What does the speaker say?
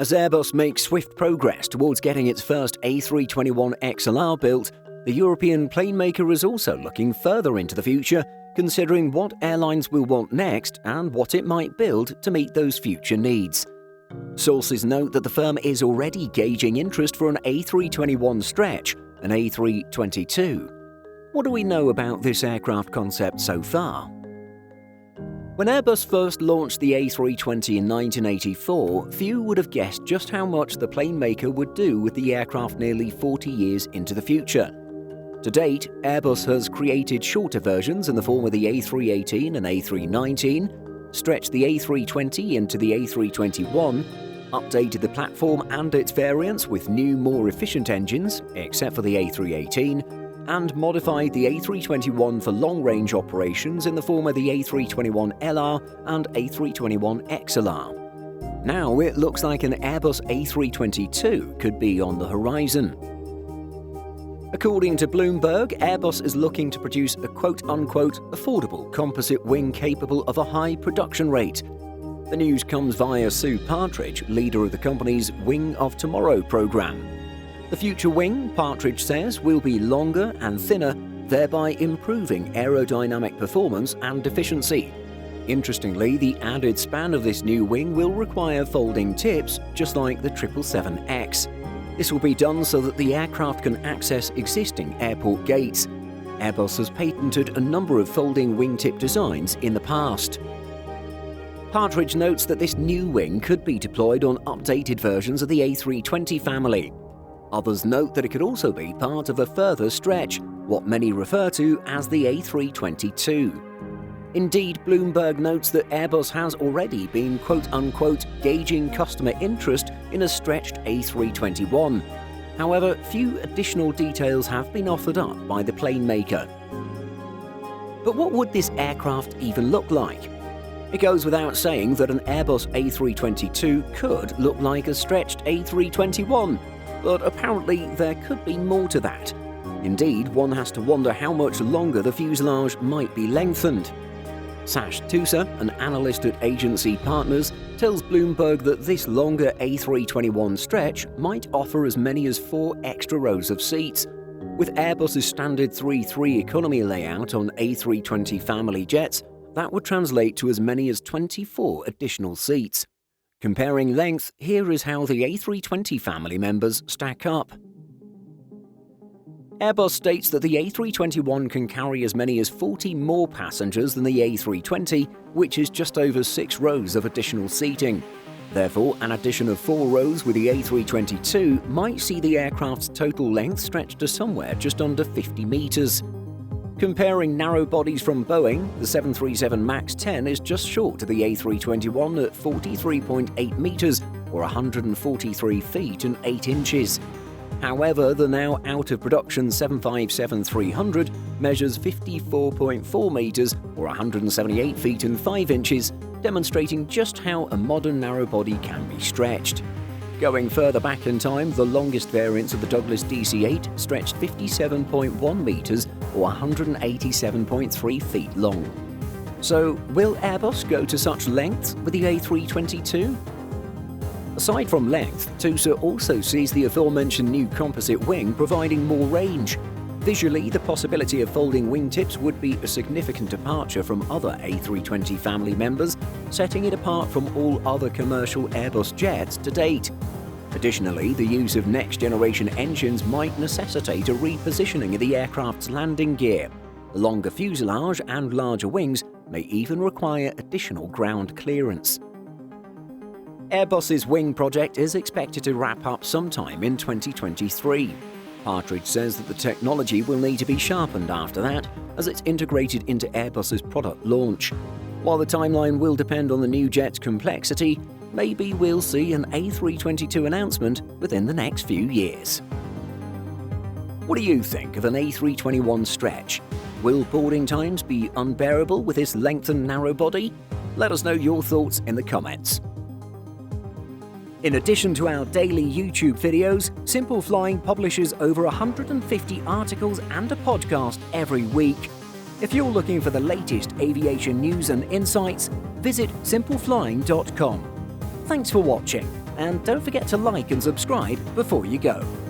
As Airbus makes swift progress towards getting its first A321XLR built, the European plane maker is also looking further into the future, considering what airlines will want next and what it might build to meet those future needs. Sources note that the firm is already gauging interest for an A321 stretch, an A322. What do we know about this aircraft concept so far? When Airbus first launched the A320 in 1984, few would have guessed just how much the plane maker would do with the aircraft nearly 40 years into the future. To date, Airbus has created shorter versions in the form of the A318 and A319, stretched the A320 into the A321, updated the platform and its variants with new, more efficient engines, except for the A318, and modified the A321 for long-range operations in the form of the A321LR and A321XLR. Now it looks like an Airbus A322 could be on the horizon. According to Bloomberg, Airbus is looking to produce a quote-unquote affordable composite wing capable of a high production rate. The news comes via Sue Partridge, leader of the company's Wing of Tomorrow program. The future wing, Partridge says, will be longer and thinner, thereby improving aerodynamic performance and efficiency. Interestingly, the added span of this new wing will require folding tips, just like the 777X. This will be done so that the aircraft can access existing airport gates. Airbus has patented a number of folding wingtip designs in the past. Partridge notes that this new wing could be deployed on updated versions of the A320 family. Others note that it could also be part of a further stretch, what many refer to as the A322. Indeed, Bloomberg notes that Airbus has already been quote-unquote gauging customer interest in a stretched A321. However, few additional details have been offered up by the plane maker. But what would this aircraft even look like? It goes without saying that an Airbus A322 could look like a stretched A321. But apparently there could be more to that. Indeed, one has to wonder how much longer the fuselage might be lengthened. Sash Tusa, an analyst at Agency Partners, tells Bloomberg that this longer A321 stretch might offer as many as 4 extra rows of seats. With Airbus's standard 3-3 economy layout on A320 family jets, that would translate to as many as 24 additional seats. Comparing length, here is how the A320 family members stack up. Airbus states that the A321 can carry as many as 40 more passengers than the A320, which is just over 6 rows of additional seating. Therefore, an addition of 4 rows with the A322 might see the aircraft's total length stretched to somewhere just under 50 meters. Comparing narrow bodies from Boeing, the 737 MAX 10 is just short of the A321 at 43.8 meters, or 143 feet and 8 inches. However, the now out-of-production 757-300 measures 54.4 meters, or 178 feet and 5 inches, demonstrating just how a modern narrow-body can be stretched. Going further back in time, the longest variants of the Douglas DC-8 stretched 57.1 meters, or 187.3 feet long. So, will Airbus go to such lengths with the A322? Aside from length, Tusa also sees the aforementioned new composite wing providing more range. Visually, the possibility of folding wingtips would be a significant departure from other A320 family members, setting it apart from all other commercial Airbus jets to date. Additionally, the use of next-generation engines might necessitate a repositioning of the aircraft's landing gear. The longer fuselage and larger wings may even require additional ground clearance. Airbus's wing project is expected to wrap up sometime in 2023. Partridge says that the technology will need to be sharpened after that, as it's integrated into Airbus's product launch. While the timeline will depend on the new jet's complexity, maybe we'll see an A322 announcement within the next few years. What do you think of an A321 stretch? Will boarding times be unbearable with this lengthened narrow body? Let us know your thoughts in the comments. In addition to our daily YouTube videos, Simple Flying publishes over 150 articles and a podcast every week. If you're looking for the latest aviation news and insights, visit simpleflying.com. Thanks for watching, And don't forget to like and subscribe before you go.